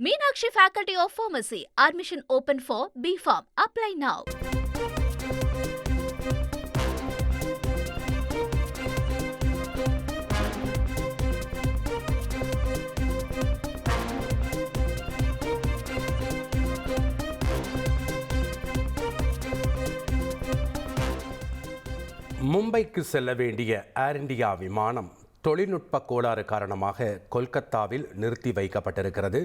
Meenakshi Faculty of Pharmacy. Admission open for B.Pharm. Apply now. மும்பைக்கு செல்ல வேண்டிய ஏர் India விமானம் தொழில்நுட்ப கோளாறு காரணமாக கொல்கத்தாவில் நிறுத்தி வைக்கப்பட்டிருக்கிறது.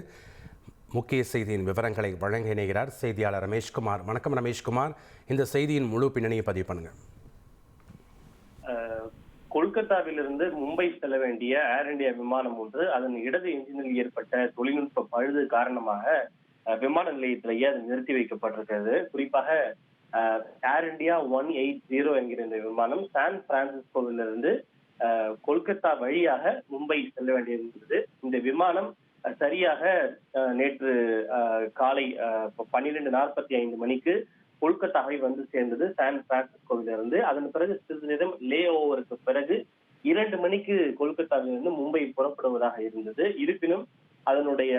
முக்கிய செய்தியின் விவரங்களை வழங்க இணைகிறார் செய்தியாளர் ரமேஷ்குமார். வணக்கம் ரமேஷ்குமார், இந்த செய்தியின் முழு பின்னணியை பதிவு பண்ணுங்க. கொல்கத்தாவிலிருந்து மும்பை செல்ல வேண்டிய ஏர் இந்தியா விமானம் ஒன்று அதன் இடது என்ஜினில் ஏற்பட்ட தொழில்நுட்ப பழுது காரணமாக விமான நிலையத்திலேயே அது நிறுத்தி வைக்கப்பட்டிருக்கிறது. குறிப்பாக ஏர் இந்தியா 180 என்கிற இந்த விமானம் சான் பிரான்சிஸ்கோவிலிருந்து கொல்கத்தா வழியாக மும்பை செல்ல வேண்டியிருந்தது. இந்த விமானம் சரியாக நேற்று காலை 12:45 மணிக்கு கொல்கத்தாவை வந்து சேர்ந்தது சான் பிரான்சிஸ்கோவிலிருந்து. அதன் பிறகு சிறிது நேரம் லே ஓவருக்கு பிறகு 2 மணிக்கு கொல்கத்தாவிலிருந்து மும்பை புறப்படுவதாக இருந்தது. இருப்பினும் அதனுடைய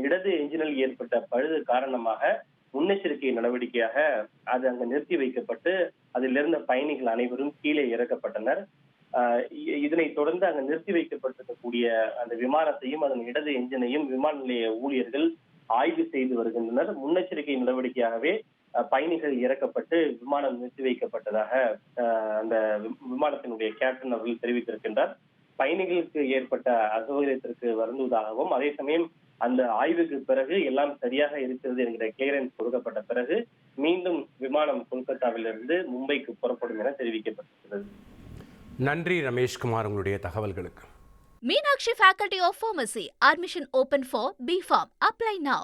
இடது என்ஜினில் ஏற்பட்ட பழுது காரணமாக முன்னெச்சரிக்கை நடவடிக்கையாக அது அங்கு நிறுத்தி வைக்கப்பட்டு அதில் இருந்த பயணிகள் அனைவரும் கீழே இறக்கப்பட்டனர். இதனை தொடர்ந்து அங்கு நிறுத்தி வைக்கப்பட்டிருக்கக்கூடிய அந்த விமானத்தையும் அதன் இடது என்ஜினையும் விமான நிலைய ஊழியர்கள் ஆய்வு செய்து வருகின்றனர். முன்னெச்சரிக்கை நடவடிக்கையாகவே பயணிகள் இறக்கப்பட்டு விமானம் நிறுத்தி வைக்கப்பட்டதாக அந்த விமானத்தினுடைய கேப்டன் அவர்கள் தெரிவித்திருக்கின்றார். பயணிகளுக்கு ஏற்பட்ட அசௌகரியத்திற்கு வருந்துவதாகவும், அதே சமயம் அந்த ஆய்வுக்கு பிறகு எல்லாம் சரியாக இருக்கிறது என்கிற கிளியரன்ஸ் கொடுக்கப்பட்ட பிறகு மீண்டும் விமானம் கொல்கத்தாவிலிருந்து மும்பைக்கு புறப்படும் என தெரிவிக்கப்பட்டிருக்கிறது. நன்றி ரமேஷ்குமார், உங்களுடைய தகவல்களுக்கு. Meenakshi Faculty of Pharmacy. Admission open for B.Pharm. Apply now.